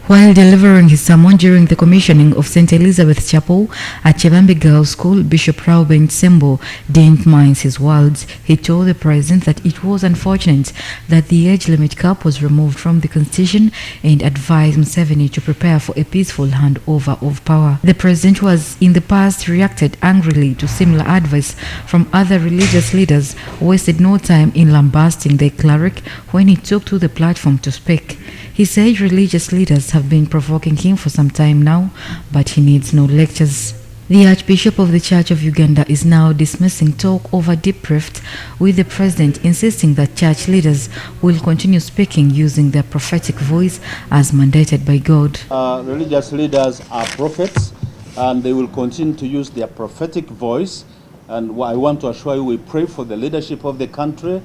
While delivering his sermon during the commissioning of St. Elizabeth Chapel at Chebambi Girls' School, Bishop Reuben Sembo didn't mince his words. He told the president that it was unfortunate that the age limit cap was removed from the constitution and advised Museveni to prepare for a peaceful handover of power. The president was in the past reacted angrily to similar advice from other religious leaders, wasted no time in lambasting the cleric when he took to the platform to speak. He said religious leaders have been provoking him for some time now, but he needs no lectures. The Archbishop of the Church of Uganda is now dismissing talk over deep rift, with the president insisting that church leaders will continue speaking using their prophetic voice as mandated by God. Religious leaders are prophets, and they will continue to use their prophetic voice. And I want to assure you, we pray for the leadership of the country,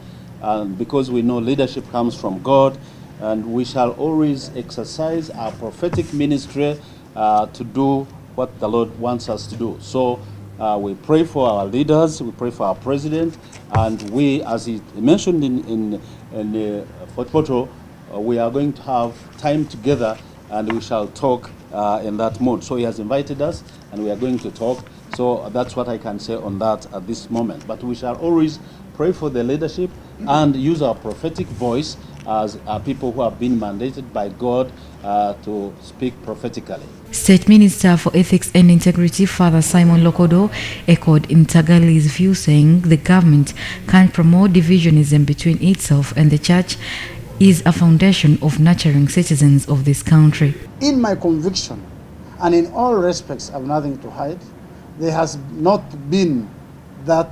because we know leadership comes from God. And we shall always exercise our prophetic ministry to do what the Lord wants us to do. So we pray for our leaders, we pray for our president, and we, as he mentioned in the photo, we are going to have time together and we shall talk in that mode. So he has invited us and we are going to talk. So that's what I can say on that at this moment. But we shall always pray for the leadership and use our prophetic voice as people who have been mandated by God to speak prophetically. State Minister for Ethics and Integrity, Father Simon Lokodo, echoed Intagali's view, saying the government can't promote divisionism between itself and the church is a foundation of nurturing citizens of this country. In my conviction, and in all respects, I have nothing to hide, there has not been that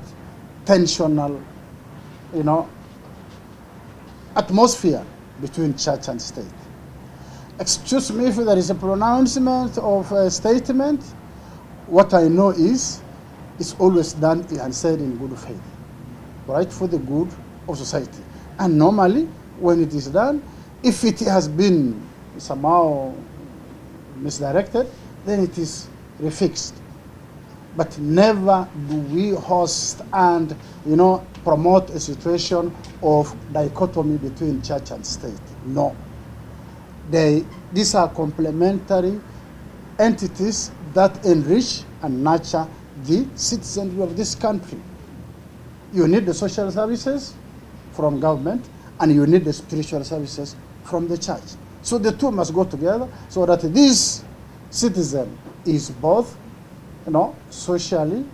tensional, atmosphere between church and state. Excuse me if there is a pronouncement of a statement. What I know is, it's always done and said in good faith, right, for the good of society. And normally, when it is done, if it has been somehow misdirected, then it is refixed. But never do we host and, promote a situation of dichotomy between church and state. No. These are complementary entities that enrich and nurture the citizenry of this country. You need the social services from government and you need the spiritual services from the church. So the two must go together so that this citizen is both socially,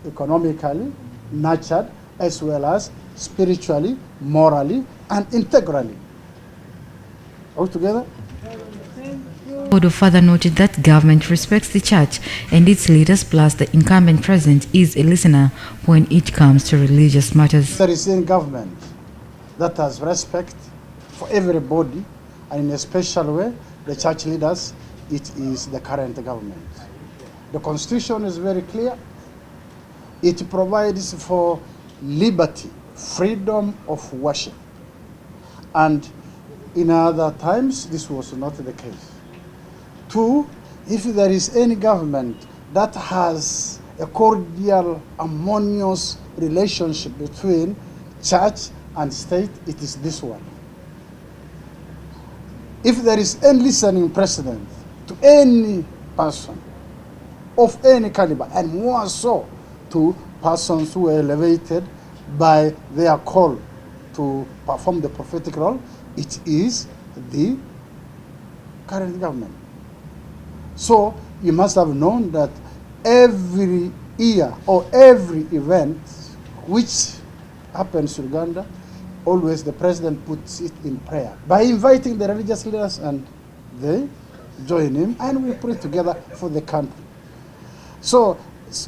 economically nurtured, as well as spiritually, morally, and integrally. All together? Odo further noted that government respects the church and its leaders, plus the incumbent president is a listener when it comes to religious matters. There is a government that has respect for everybody, and in a special way, the church leaders, it is the current government. The Constitution is very clear. It provides for liberty, freedom of worship. And in other times, this was not the case. Two, if there is any government that has a cordial, harmonious relationship between church and state, it is this one. If there is any listening precedent to any person of any caliber, and more so to persons who were elevated by their call to perform the prophetic role, it is the current government. So you must have known that every year or every event which happens in Uganda, always the president puts it in prayer by inviting the religious leaders, and they join him and we pray together for the country. So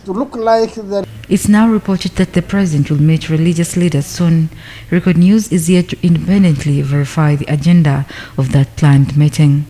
to look like that. It's now reported that the president will meet religious leaders soon. Record News is yet to independently verify the agenda of that planned meeting.